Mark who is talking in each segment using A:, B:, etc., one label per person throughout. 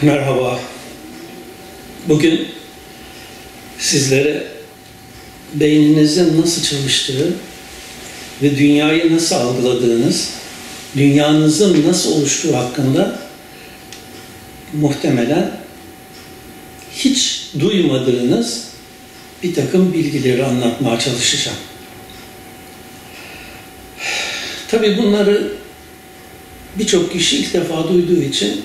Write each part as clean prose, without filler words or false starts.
A: Merhaba. Bugün sizlere beyninizin nasıl çalıştığı ve dünyayı nasıl algıladığınız, dünyanızın nasıl oluştuğu hakkında muhtemelen hiç duymadığınız bir takım bilgileri anlatmaya çalışacağım. Tabii bunları birçok kişi ilk defa duyduğu için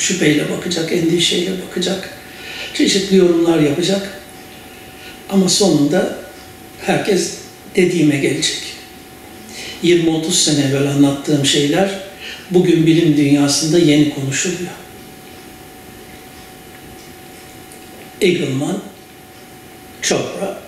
A: şüpheyle bakacak, endişeyle bakacak, çeşitli yorumlar yapacak. Ama sonunda herkes dediğime gelecek. 20-30 sene evvel anlattığım şeyler bugün bilim dünyasında yeni konuşuluyor. Eagleman, Chopra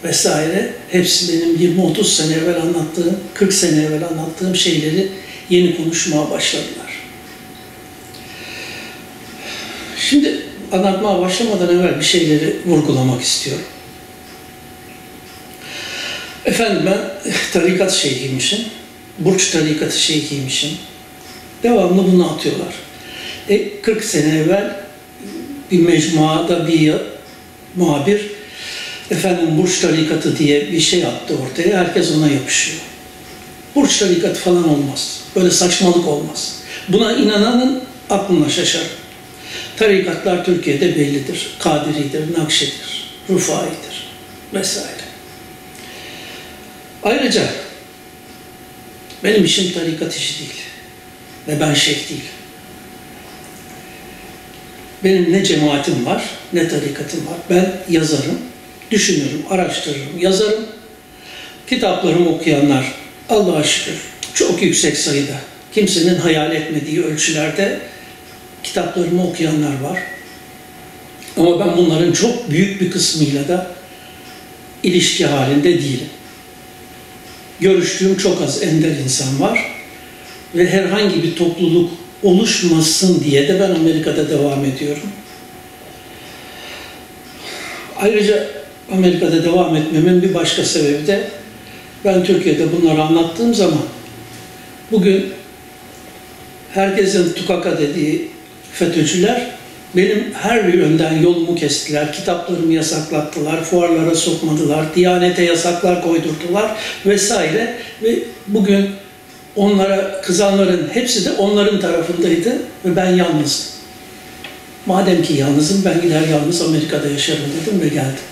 A: vesaire hepsi benim 20-30 sene evvel anlattığım, 40 sene evvel anlattığım şeyleri yeni konuşmaya başladılar. Şimdi anlatmaya başlamadan evvel bir şeyleri vurgulamak istiyorum. Efendim ben tarikat şeyhiymişim, Burç tarikatı şeyhiymişim. Devamlı bunu atıyorlar. 40 sene evvel bir mecmuada bir muhabir efendim Burç tarikatı diye bir şey attı ortaya. Herkes ona yapışıyor. Burç tarikatı falan olmaz. Böyle saçmalık olmaz. Buna inananın aklına şaşar. Tarikatlar Türkiye'de bellidir. Kadiridir, Nakşi'dir, Rufai'dir vesaire. Ayrıca benim işim tarikat işi değil. Ve ben şeyh değilim. Benim ne cemaatim var, ne tarikatım var. Ben yazarım, düşünürüm, araştırırım, yazarım. Kitaplarımı okuyanlar Allah'a şükür çok yüksek sayıda, kimsenin hayal etmediği ölçülerde kitaplarımı okuyanlar var. Ama ben bunların çok büyük bir kısmıyla da ilişki halinde değilim. Görüştüğüm çok az ender insan var ve herhangi bir topluluk oluşmasın diye de ben Amerika'da devam ediyorum. Ayrıca Amerika'da devam etmemin bir başka sebebi de ben Türkiye'de bunları anlattığım zaman bugün herkesin tukaka dediği FETÖ'cüler benim her bir yönden yolumu kestiler, kitaplarımı yasaklattılar, fuarlara sokmadılar, Diyanete yasaklar koydurdular vesaire ve bugün onlara kızanların hepsi de onların tarafındaydı ve ben yalnızdım. Madem ki yalnızım ben gider yalnız Amerika'da yaşarım dedim ve geldim.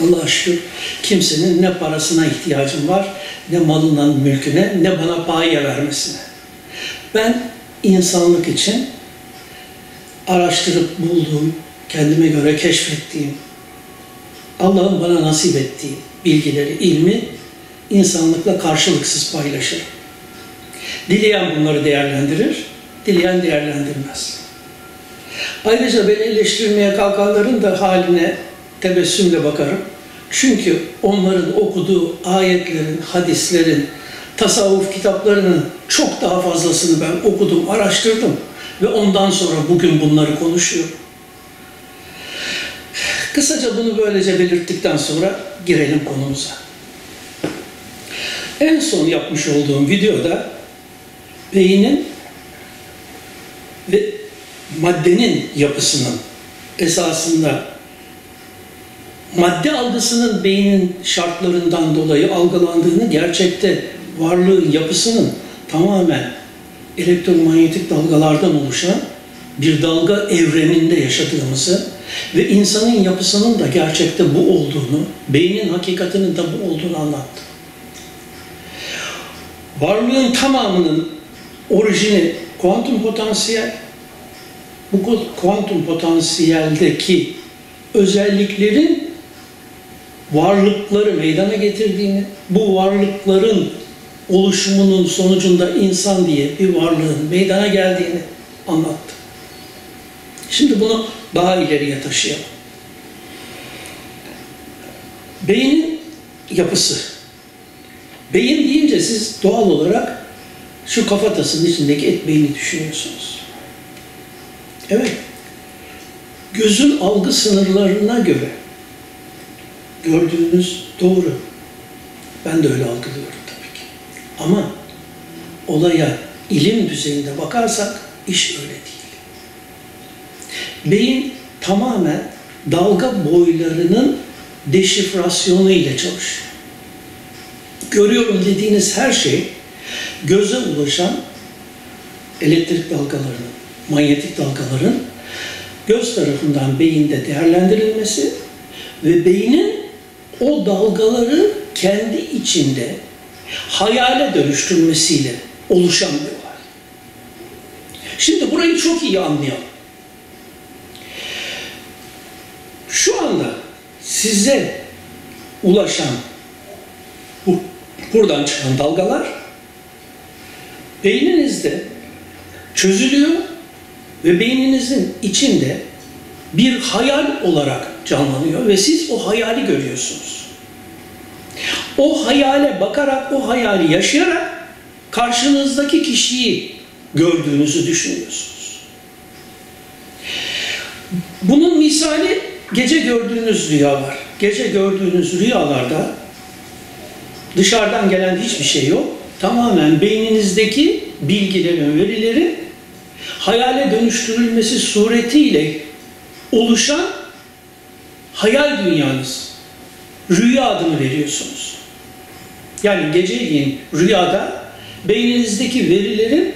A: Allah'a şükür kimsenin ne parasına ihtiyacım var, ne malına, mülküne, ne bana paye vermesine. Ben insanlık için araştırıp bulduğum, kendime göre keşfettiğim, Allah'ın bana nasip ettiği bilgileri, ilmi insanlıkla karşılıksız paylaşırım. Dileyen bunları değerlendirir, dileyen değerlendirmez. Ayrıca beni eleştirmeye kalkanların da haline tebessümle bakarım. Çünkü onların okuduğu ayetlerin, hadislerin, tasavvuf kitaplarının çok daha fazlasını ben okudum, araştırdım ve ondan sonra bugün bunları konuşuyorum. Kısaca bunu böylece belirttikten sonra girelim konumuza. En son yapmış olduğum videoda beynin ve maddenin yapısının esasında madde algısının beynin şartlarından dolayı algılandığını, gerçekte varlığın yapısının tamamen elektromanyetik dalgalardan oluşan bir dalga evreninde yaşadığımızı ve insanın yapısının da gerçekte bu olduğunu, beynin hakikatinin de bu olduğunu anlattım. Varlığın tamamının orijini kuantum potansiyel, bu kuantum potansiyeldeki özelliklerin varlıkları meydana getirdiğini, bu varlıkların oluşumunun sonucunda insan diye bir varlığın meydana geldiğini anlattım. Şimdi bunu daha ileriye taşıyalım. Beynin yapısı. Beyin deyince siz doğal olarak şu kafatasının içindeki et beyni düşünüyorsunuz. Evet. Gözün algı sınırlarına göre gördüğünüz doğru. Ben de öyle algılıyorum tabii ki. Ama olaya ilim düzeyinde bakarsak iş öyle değil. Beyin tamamen dalga boylarının deşifrasyonu ile çalışıyor. Görüyorum dediğiniz her şey göze ulaşan elektrik dalgalarının, manyetik dalgaların göz tarafından beyinde değerlendirilmesi ve beynin o dalgaları kendi içinde hayale dönüştürmesiyle oluşan bir olay. Şimdi burayı çok iyi anlayalım. Şu anda size ulaşan buradan çıkan dalgalar beyninizde çözülüyor ve beyninizin içinde bir hayal olarak canlanıyor ve siz o hayali görüyorsunuz. O hayale bakarak, o hayali yaşayarak karşınızdaki kişiyi gördüğünüzü düşünüyorsunuz. Bunun misali gece gördüğünüz rüyalar. Gece gördüğünüz rüyalarda dışarıdan gelen hiçbir şey yok. Tamamen beyninizdeki bilgilerin, verilerin hayale dönüştürülmesi suretiyle oluşan hayal dünyanız. Rüya adını veriyorsunuz. Yani geceleyin rüyada beyninizdeki verilerin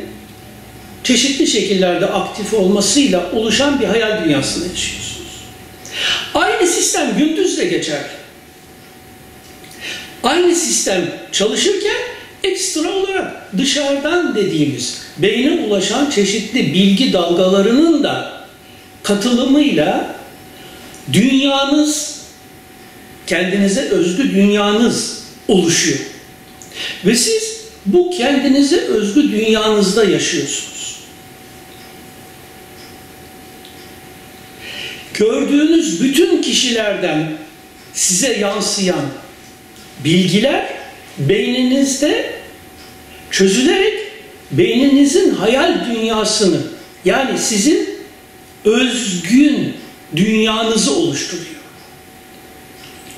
A: çeşitli şekillerde aktif olmasıyla oluşan bir hayal dünyasında yaşıyorsunuz. Aynı sistem gündüz de geçerli. Aynı sistem çalışırken ekstra olarak dışarıdan dediğimiz beyne ulaşan çeşitli bilgi dalgalarının da katılımıyla dünyanız, kendinize özgü dünyanız oluşuyor. Ve siz bu kendinize özgü dünyanızda yaşıyorsunuz. Gördüğünüz bütün kişilerden size yansıyan bilgiler beyninizde çözülerek beyninizin hayal dünyasını, yani sizin özgün dünyanızı oluşturuyor.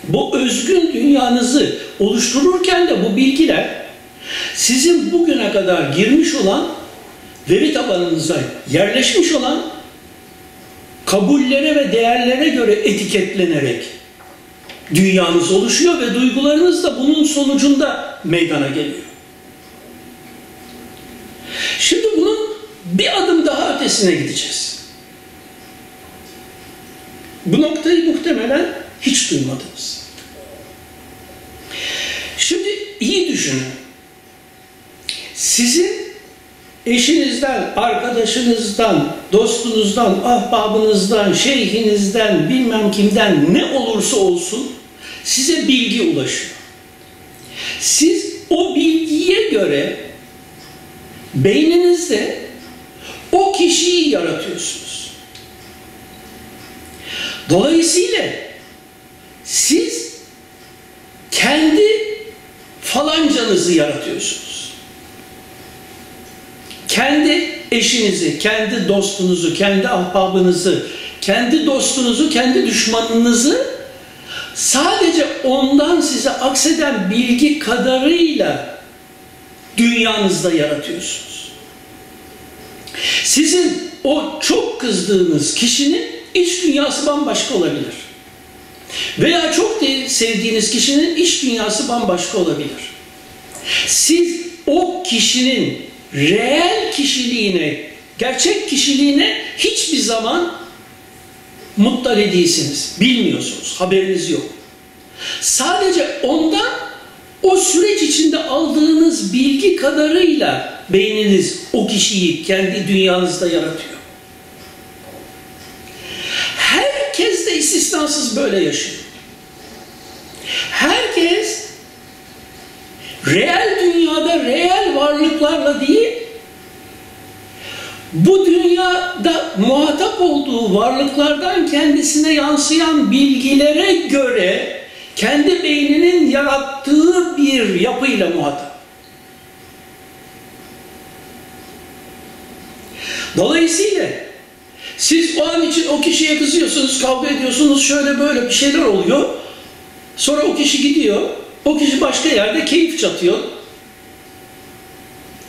A: Bu özgün dünyanızı oluştururken de bu bilgiler sizin bugüne kadar girmiş olan veri tabanınıza yerleşmiş olan kabullere ve değerlere göre etiketlenerek dünyanız oluşuyor ve duygularınız da bunun sonucunda meydana geliyor. Şimdi bunun bir adım daha ötesine gideceğiz. Bu noktayı muhtemelen hiç duymadınız. Şimdi iyi düşünün. Sizin eşinizden, arkadaşınızdan, dostunuzdan, ahbabınızdan, şeyhinizden, bilmem kimden ne olursa olsun size bilgi ulaşıyor. Siz o bilgiye göre beyninizde o kişiyi yaratıyorsunuz. Dolayısıyla siz kendi falancanızı yaratıyorsunuz. Kendi eşinizi, kendi dostunuzu, kendi ahbabınızı, kendi dostunuzu, kendi düşmanınızı sadece ondan size akseden bilgi kadarıyla dünyanızda yaratıyorsunuz. Sizin o çok kızdığınız kişinin iç dünyası bambaşka olabilir. Veya çok sevdiğiniz kişinin iç dünyası bambaşka olabilir. Siz o kişinin reel kişiliğine, gerçek kişiliğine hiçbir zaman muttali değilsiniz. Bilmiyorsunuz, haberiniz yok. Sadece ondan o süreç içinde aldığınız bilgi kadarıyla beyniniz o kişiyi kendi dünyanızda yaratıyor. Herkes de istisnasız böyle yaşıyor. Herkes reel dünyada reel varlıklarla değil, bu dünyada muhatap olduğu varlıklardan kendisine yansıyan bilgilere göre kendi beyninin yarattığı bir yapıyla muhatap. Dolayısıyla siz o an için o kişiye kızıyorsunuz, kavga ediyorsunuz, şöyle böyle bir şeyler oluyor. Sonra o kişi gidiyor, o kişi başka yerde keyif çatıyor.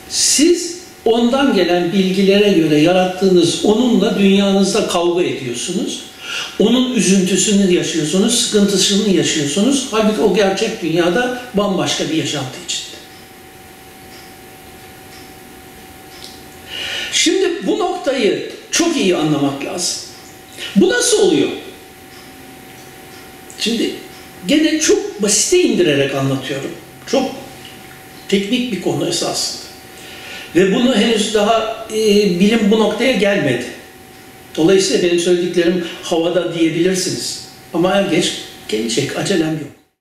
A: Siz ondan gelen bilgilere göre yarattığınız onunla dünyanızda kavga ediyorsunuz. Onun üzüntüsünü yaşıyorsunuz, sıkıntısını yaşıyorsunuz. Halbuki o gerçek dünyada bambaşka bir yaşantı içinde. Şimdi bu noktayı çok iyi anlamak lazım. Bu nasıl oluyor? Şimdi gene çok basite indirerek anlatıyorum. Çok teknik bir konu esasında. Ve bunu henüz daha bilim bu noktaya gelmedi. Dolayısıyla benim söylediklerim havada diyebilirsiniz. Ama er geç gelecek, acelem yok.